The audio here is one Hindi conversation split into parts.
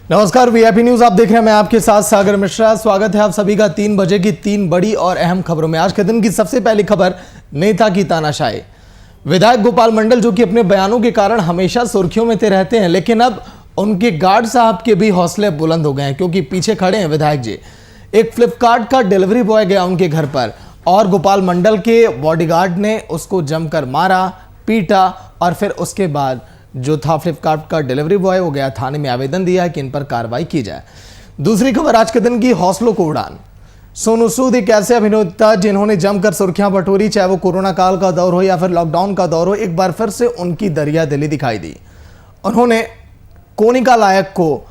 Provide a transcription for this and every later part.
नमस्कार, वीआईपी न्यूज आप देख रहे हैं। मैं आपके साथ सागर मिश्रा। स्वागत है आप सभी का 3 बजे की 3 बड़ी और अहम खबरों में। आज के दिन की सबसे पहली खबर, नेता की तानाशाही। विधायक गोपाल मंडल जो कि अपने बयानों के कारण हमेशा सुर्खियों में रहते हैं, लेकिन अब उनके गार्ड साहब के भी हौसले बुलंद हो गए हैं, क्योंकि पीछे खड़े हैं विधायक जी। एक फ्लिपकार्ट का डिलीवरी बॉय गया उनके घर पर और गोपाल मंडल के बॉडीगार्ड ने उसको जमकर मारा, पीटा और फिर उसके बाद जो था फ्लिपकार्ट का डिलीवरी बॉय वो गया थाने में आवेदन दिया कि इन पर कार्रवाई की जाए। दूसरी खबर आज के दिन की, हौसलों को उड़ान। सोनू सूद एक ऐसे अभिनेता जिन्होंने जमकर सुर्खियां बटोरी, चाहे वो कोरोना काल का दौर हो या फिर लॉकडाउन का दौर हो, एक बार फिर से उनकी दरिया दिली दिखाई दी। उन्होंने कोनिका लायक को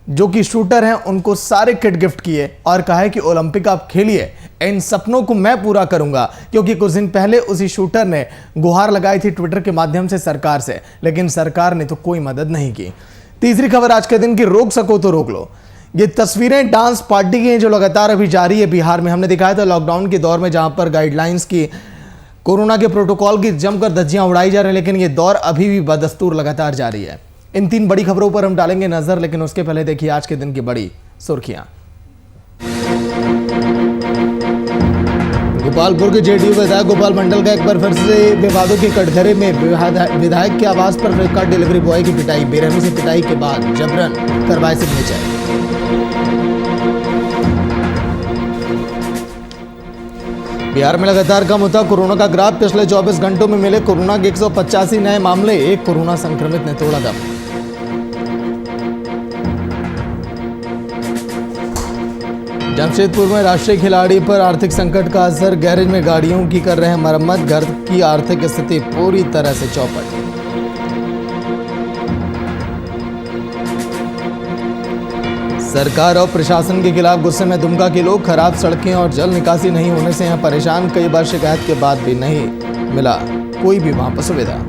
जो कि शूटर हैं उनको सारे किट गिफ्ट किए और कहा है कि ओलंपिक आप खेलिए, इन सपनों को मैं पूरा करूंगा। क्योंकि कुछ दिन पहले उसी शूटर ने गुहार लगाई थी ट्विटर के माध्यम से सरकार से, लेकिन सरकार ने तो कोई मदद नहीं की। तीसरी खबर आज के दिन की, रोक सको तो रोक लो। ये तस्वीरें डांस पार्टी की हैं जो लगातार अभी जारी है बिहार में। हमने दिखाया था लॉकडाउन के दौर में जहां पर गाइडलाइंस की, कोरोना के प्रोटोकॉल की जमकर धज्जियां उड़ाई जा रही है, लेकिन ये दौर अभी भी बदस्तूर लगातार जारी है। इन 3 बड़ी खबरों पर हम डालेंगे नजर, लेकिन उसके पहले देखिए आज के दिन की बड़ी सुर्खियां। गोपालपुर के जेडीयू विधायक गोपाल मंडल का एक बार फिर से विवादों के कटघरे में विधायक के आवास पर फ्लिपकार्ट डिलीवरी बॉय की पिटाई, बेरहमी से पिटाई के बाद जबरन करवाए सिग्नेचर। बिहार में लगातार कम होता कोरोना का ग्राफ। पिछले 24 घंटों में मिले कोरोना के 185 नए मामले, एक कोरोना संक्रमित ने तोड़ा दम। जमशेदपुर में राष्ट्रीय खिलाड़ी पर आर्थिक संकट का असर, गैरेज में गाड़ियों की कर रहे हैं मरम्मत, घर की आर्थिक स्थिति पूरी तरह से चौपट। सरकार और प्रशासन के खिलाफ गुस्से में दुमका के लोग, खराब सड़कें और जल निकासी नहीं होने से यहां परेशान। कई बार शिकायत के बाद भी नहीं मिला कोई भी वहां पर सुविधा।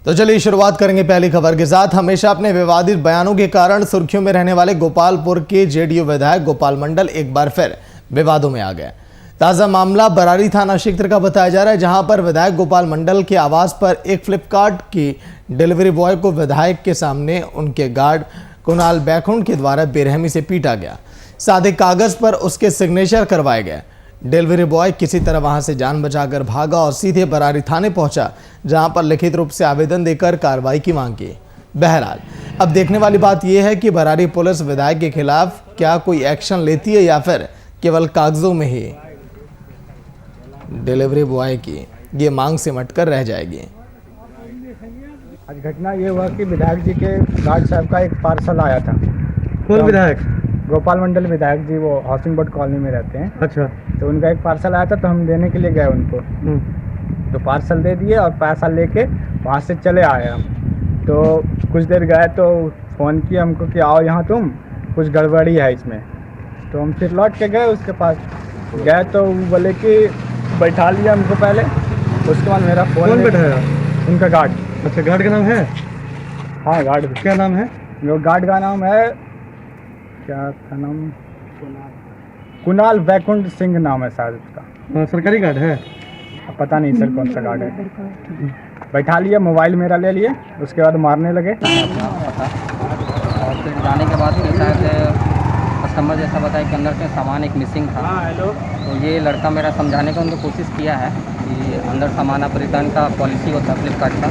तो चलिए शुरुआत करेंगे पहली खबर के साथ। हमेशा अपने विवादित बयानों के कारण सुर्खियों में रहने वाले गोपालपुर के जेडीयू विधायक गोपाल मंडल एक बार फिर विवादों में आ गए। ताजा मामला बरारी थाना क्षेत्र का बताया जा रहा है, जहां पर विधायक गोपाल मंडल के आवास पर एक फ्लिपकार्ट की डिलीवरी बॉय को विधायक के सामने उनके गार्ड कुणाल बैकुंठ के द्वारा बेरहमी से पीटा गया। सादे कागज पर उसके सिग्नेचर करवाए गए। डिलीवरी बॉय किसी तरह वहां से जान बचाकर भागा और सीधे बरारी थाने पहुंचा, जहां पर लिखित रूप से आवेदन देकर कार्रवाई की मांग की। बहरहाल अब देखने वाली बात यह है कि बरारी पुलिस विधायक के खिलाफ क्या कोई एक्शन लेती है या फिर केवल कागजों में ही डिलीवरी बॉय की ये मांग सिमट कर रह जाएगी। आज घटना ये हुआ कि विधायक जी के गार्ड साहब का एक पार्सल आया था। कौन विधायक? गोपाल मंडल विधायक जी, वो हाउसिंग बोर्ड कॉलोनी में रहते हैं। अच्छा। तो उनका एक पार्सल आया था, तो हम देने के लिए गए उनको। तो पार्सल दे दिए और पैसा लेके वहाँ से चले आए हम। तो कुछ देर गए तो फ़ोन किया हमको कि आओ यहाँ, तुम कुछ गड़बड़ी है इसमें। तो हम फिर लौट के गए उसके पास। गए तो वो बोले कि बैठा लिया हमको पहले, उसके बाद मेरा फ़ोन। कौन बैठाया? उनका गार्ड। अच्छा, गार्ड का नाम है? हाँ, गार्ड। क्या नाम है? वो गार्ड का नाम है, क्या था नाम? कुणाल बैकुंठ सिंह नाम है शायद उसका। सरकारी गार्ड है? पता नहीं सर कौन सा गार्ड है। बैठा लिया, मोबाइल मेरा ले लिए, उसके बाद मारने लगे। और फिर जाने के बाद फिर शायद कस्टमर जैसा बताया कि अंदर से सामान एक मिसिंग था। तो ये लड़का मेरा समझाने का उनको कोशिश किया है कि अंदर सामान आप रिटर्न का पॉलिसी होता है फ्लिपकार्ट का,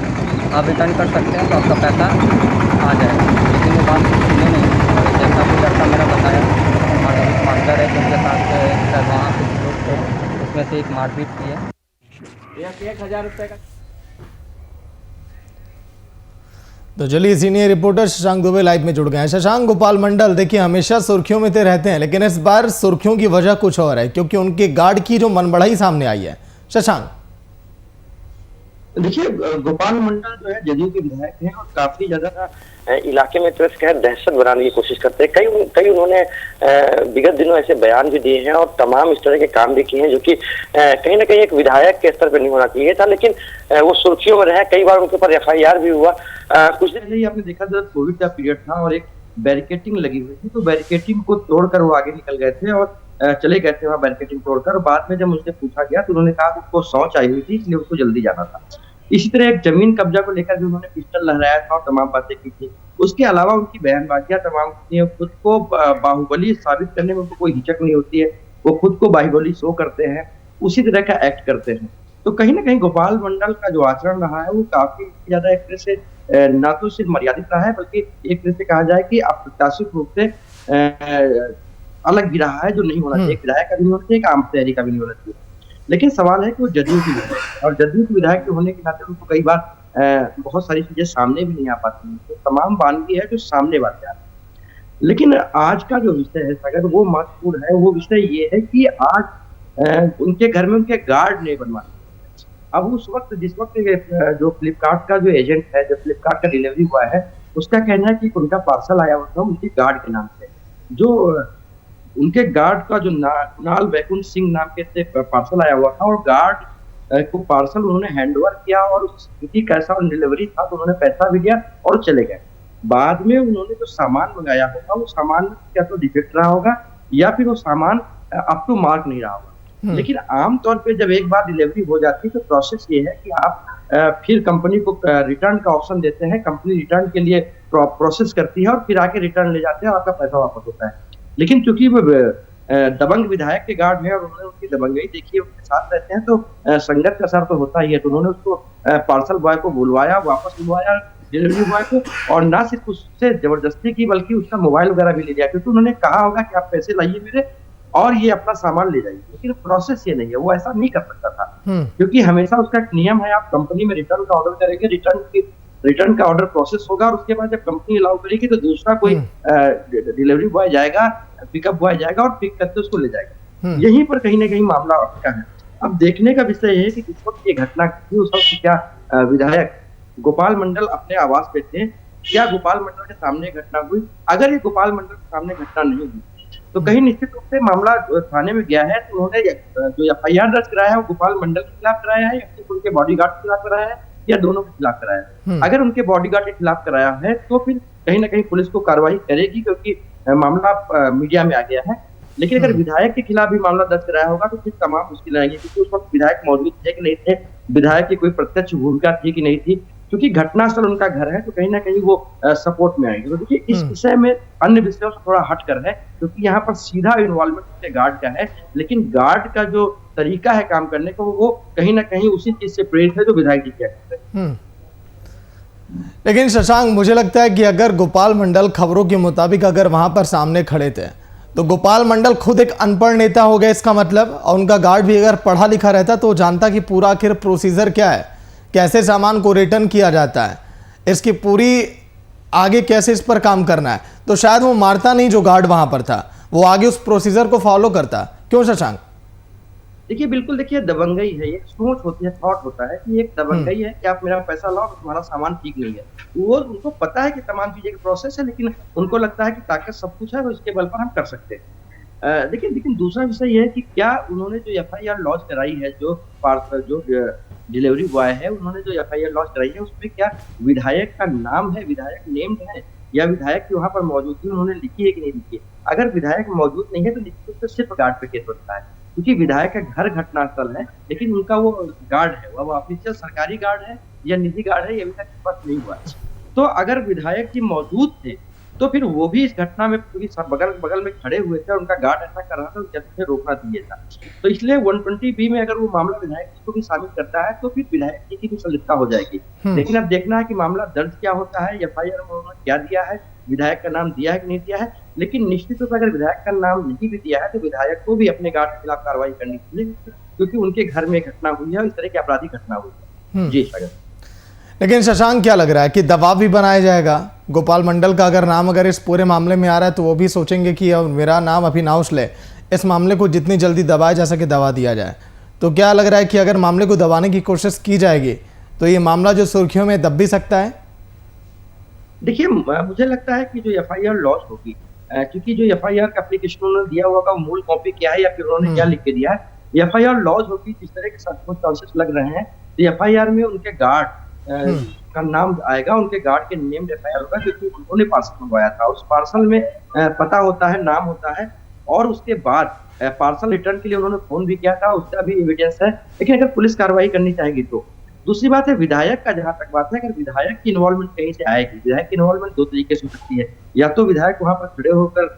आप रिटर्न कर सकते हैं तो आपका पैसा आ जाएगा। लेकिन वो बात सुने नहीं। और जैसा भी लड़का मेरा बताया, हमारा एक मास्टर है जिनके साथ वहाँ कुछ लोग थे, उसमें से एक मारपीट की है। 1000 रुपये का। तो चलिए senior reporter Shashank Dubey live में जुड़ गए हैं। शशांक, गोपाल मंडल देखिए हमेशा सुर्खियों में तो रहते हैं, लेकिन इस बार सुर्खियों की वजह कुछ और है, क्योंकि उनके गार्ड की जो मनबड़ाई सामने आई है। शशांक, देखिए, गोपाल मंडल जो है जदयू के विधायक हैं और काफी ज्यादा इलाके में तरह से दहशत बनाने की कोशिश करते हैं। कई उन्होंने विगत दिनों ऐसे बयान भी दिए हैं और तमाम इस तरह के काम भी किए हैं जो कि कहीं ना कहीं एक विधायक के स्तर पर नहीं होना चाहिए था, लेकिन वो सुर्खियों में रहे। कई बार उनके ऊपर FIR भी हुआ। कुछ दिन पहले ही आपने देखा था, कोविड का पीरियड था और एक बैरिकेटिंग लगी हुई थी, तो बैरिकेटिंग को तोड़कर वो आगे निकल गए थे और चले गए थे वहाँ बैरिकेटिंग तोड़कर। बाद में जब मुझसे पूछा गया तो उन्होंने कहा कि उसको शौच आई हुई थी, इसलिए उसको जल्दी जाना था। इसी तरह एक जमीन कब्जा को लेकर भी उन्होंने पिस्टल लहराया था और तमाम बातें की थी। उसके अलावा उनकी बयानबाजियां तमाम होती हैं, खुद को बाहुबली साबित करने में उनको कोई हिचक नहीं होती है, वो खुद को बाहुबली शो करते हैं, उसी तरह का एक्ट करते हैं। तो कहीं ना कहीं गोपाल मंडल का जो आचरण रहा है वो काफी ज्यादा एक तरह से ना तो सिर्फ मर्यादित रहा है, बल्कि एक तरह से कहा जाए कि अप्रत्याशित रूप से अलग भी रहा है, जो नहीं होना चाहिए। एक विधायक का भी नहीं होना चाहिए, एक आम शहरी का भी नहीं होना चाहिए। लेकिन सवाल है कि वो जदयू की विधायक है, और जदयू की विधायक के होने के नाते उनको कई बार बहुत सारी चीजें सामने भी नहीं आ पाती हैं। तो तमाम बानगी है जो सामने बातें आती है। लेकिन आज का जो विषय है अगर वो महत्वपूर्ण है, वो विषय ये है कि आज उनके घर में उनके गार्ड नहीं बनवाए। अब उस वक्त जिस वक्त जो फ्लिपकार्ट का जो एजेंट है, जो फ्लिपकार्ट का डिलीवरी बॉय है, उसका कहना है कि उनका पार्सल आया हुआ था उनके गार्ड के नाम से। जो उनके गार्ड का जो कुणाल वैकुंठ सिंह नाम के से पार्सल आया हुआ था, और गार्ड को पार्सल उन्होंने हैंडओवर किया, और स्थिति कैसा ऑन डिलीवरी था तो उन्होंने पैसा भी दिया और चले गए। बाद में उन्होंने जो सामान मंगाया होगा वो सामान में क्या तो डिफेक्ट रहा होगा, या फिर वो सामान अप टू मार्क नहीं रहा होगा। लेकिन आमतौर पे जब एक बार डिलीवरी हो जाती है तो प्रोसेस ये है कि आप फिर कंपनी को रिटर्न का ऑप्शन देते हैं, कंपनी रिटर्न के लिए प्रोसेस करती है और फिर आके रिटर्न ले जाते हैं और आपका पैसा वापस होता है। लेकिन चूंकि वो दबंग विधायक के गार्ड है और उन्होंने उनकी दबंगई देखी, उनके साथ रहते हैं, तो संगत का असर तो होता ही है। तो उन्होंने उसको पार्सल बॉय को बुलवाया, वापस बुलवाया डिलीवरी बॉय को, और ना सिर्फ उससे जबरदस्ती की बल्कि उसका मोबाइल वगैरह भी ले लिया, क्योंकि उन्होंने कहा होगा कि आप पैसे लाइए मेरे और ये अपना सामान ले जाइए। लेकिन प्रोसेस ये नहीं है, वो ऐसा नहीं कर सकता था, क्योंकि हमेशा उसका एक नियम है, आप कंपनी में रिटर्न का ऑर्डर करेंगे, रिटर्न का ऑर्डर प्रोसेस होगा, और उसके बाद जब कंपनी अलाउ करेगी तो दूसरा कोई डिलीवरी बॉय जाएगा, पिकअप बॉय जाएगा और पिक करके उसको ले जाएगा। यहीं पर कहीं ना कहीं मामला अटका है। अब देखने का विषय है कि जिस वक्त ये घटना हुई उस वक्त क्या विधायक गोपाल मंडल अपने आवास पे थे, क्या गोपाल मंडल के सामने घटना हुई? अगर ये गोपाल मंडल के सामने घटना नहीं हुई तो कहीं निश्चित रूप से मामला थाने में गया है, तो उन्होंने जो एफआईआर दर्ज कराया है वो गोपाल मंडल के खिलाफ कराया है या फिर उनके बॉडीगार्ड के खिलाफ कराया है या दोनों के खिलाफ कराया है? अगर उनके बॉडीगार्ड के खिलाफ कराया है तो फिर कहीं ना कहीं पुलिस को कार्रवाई करेगी, क्योंकि मामला मीडिया में आ गया है। लेकिन अगर विधायक के खिलाफ भी मामला दर्ज कराया होगा तो फिर तमाम मुश्किलें आएंगी, क्योंकि उस वक्त विधायक मौजूद थे कि नहीं थे, विधायक की कोई प्रत्यक्ष भूमिका थी कि नहीं थी, क्योंकि घटनास्थल उनका घर है, तो कहीं ना कहीं वो सपोर्ट में आएंगे। तो देखिए इस विषय में अन्य विषयों से थोड़ा हटकर है, क्योंकि यहाँ पर सीधा इन्वॉल्वमेंट गार्ड का है, लेकिन गार्ड का जो तरीका है काम करने का वो कहीं ना कहीं उसी चीज से प्रेरित है जो विधायक जी किया करते हैं। लेकिन शशांक, मुझे लगता है कि अगर गोपाल मंडल खबरों के मुताबिक अगर वहां पर सामने खड़े थे तो गोपाल मंडल खुद एक अनपढ़ नेता हो गए इसका मतलब, और उनका गार्ड भी अगर पढ़ा लिखा रहता तो जानता कि पूरा आखिर प्रोसीजर क्या है, कैसे सामान को रिटर्न किया जाता है, इसकी पूरी आगे कैसे इस पर काम करना है, तो शायद वो मारता नहीं जो गार्ड वहां पर था, वो आगे उस प्रोसीजर को फॉलो करता। क्यों शशांक? देखिए बिल्कुल, देखिए दबंगई है, एक सोच होती है, थॉट होता है कि एक दबंगई है कि आप मेरा पैसा लाओ, तुम्हारा सामान ठीक नहीं है। वो उनको पता है कि तमाम चीजें का प्रोसेस है, लेकिन उनको लगता है कि ताकत सब कुछ है तो इसके बल पर हम कर सकते हैं। लेकिन दूसरा विषय ये है कि क्या उन्होंने जो एफआईआर लॉन्च कराई है, जो डिलीवरी बॉय है, उन्होंने जो एफआईआर लॉन्च कराई है उसमें क्या विधायक का नाम है, विधायक नेम्ड है, या विधायक की वहां पर मौजूदगी उन्होंने लिखी है कि नहीं लिखी है? अगर विधायक मौजूद नहीं है तो निश्चित रूप से सिर्फ गार्ड पे केस होता है, क्योंकि विधायक का घर घटनास्थल है, लेकिन उनका वो गार्ड है, वो ऑफिशियल सरकारी गार्ड है या निजी गार्ड है, ये अभी तक स्पष्ट नहीं हुआ। तो अगर विधायक जी मौजूद थे तो फिर वो भी इस घटना में, क्योंकि सब बगल में खड़े हुए थे और उनका गार्ड ऐसा कर रहा था, उसे रोकना चाहिए था। तो इसलिए 120B में अगर वो मामला विधायक जी को भी शामिल करता है तो फिर विधायक जी की भी संलिप्तता हो जाएगी। लेकिन अब देखना है कि मामला दर्ज क्या होता है, एफआईआर में उन्होंने क्या दिया है, विधायक का नाम दिया है कि नहीं दिया है। लेकिन निश्चित रूप से अगर विधायक का नाम नहीं भी दिया है तो विधायक को भी अपने गार्ड के खिलाफ कार्रवाई करनी चाहिए, क्योंकि उनके घर में घटना हुई है और इस तरह की आपराधिक घटना हुई है। जी सागर। लेकिन शशांक, क्या लग रहा है कि दबाव भी बनाया जाएगा? गोपाल मंडल का अगर नाम अगर इस पूरे मामले में आ रहा है तो वो भी सोचेंगे कि अब मेरा नाम अभी ना उछले, इस मामले को जितनी जल्दी दबाया जा सके दबा दिया जाए। तो क्या लग रहा है कि अगर मामले को दबाने की कोशिश की जाएगी तो ये मामला जो सुर्खियों में दब भी सकता है? देखिए मुझे लगता है कि जो एफआईआर लॉन्च होगी, क्योंकि जो एफआईआर का एप्लीकेशन उन्होंने दिया हुआ मूल कॉपी क्या है या फिर उन्होंने क्या लिख के दिया है, एफआईआर लॉन्च होगी, जिस तरह के सर्कमस्टेंसेस लग रहे हैं, तो एफआईआर में उनके गार्ड का नाम आएगा, उनके गार्ड के नेम एफआईआर होगा, क्योंकि उन्होंने पार्सल मंगवाया था। उस पार्सल में पता होता है, नाम होता है, और उसके बाद पार्सल रिटर्न के लिए उन्होंने फोन भी किया था, उसका भी एविडेंस है। लेकिन अगर पुलिस कार्रवाई करनी चाहेगी तो दूसरी बात है विधायक का, जहां तक बात है, अगर विधायक की इन्वॉल्वमेंट कहीं से आएगी, विधायक की इन्वॉल्वमेंट दो तरीके से हो सकती है। या तो विधायक वहां पर खड़े होकर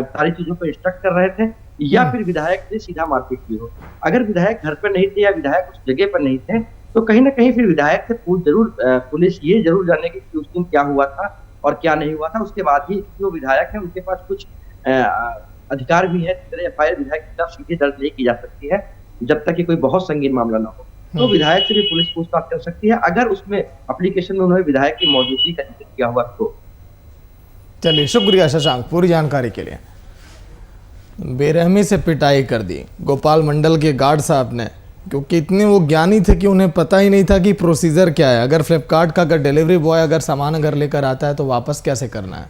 सारी चीजों पर इंस्ट्रक्ट कर रहे थे, या फिर विधायक से सीधा मारपीट की हो। अगर विधायक घर पर नहीं थे या विधायक उस जगह पर नहीं थे, तो कहीं ना कहीं फिर विधायक से पुलिस ये जरूर जानेगी कि उस दिन क्या हुआ था और क्या नहीं हुआ था। उसके बाद ही जो विधायक है उनके पास कुछ अधिकार भी है, एफआईआर विधायक के खिलाफ सीधे दर्ज नहीं की जा सकती है जब तक कि कोई बहुत संगीन मामला ना हो। तो विधायक से भी पुलिस पूछताछ कर सकती है, अगर उसमें एप्लीकेशन में उन्होंने विधायक की मौजूदगी का जिक्र किया हुआ तो। चलिए, शुक्रिया शशांक पूरी जानकारी के लिए। बेरहमी से पिटाई कर दी गोपाल मंडल के गार्ड साहब ने, क्योंकि इतने वो ज्ञानी थे कि उन्हें पता ही नहीं था कि प्रोसीजर क्या है। अगर फ्लिपकार्ट का अगर डिलीवरी बॉय अगर सामान घर लेकर आता है तो वापस कैसे करना है।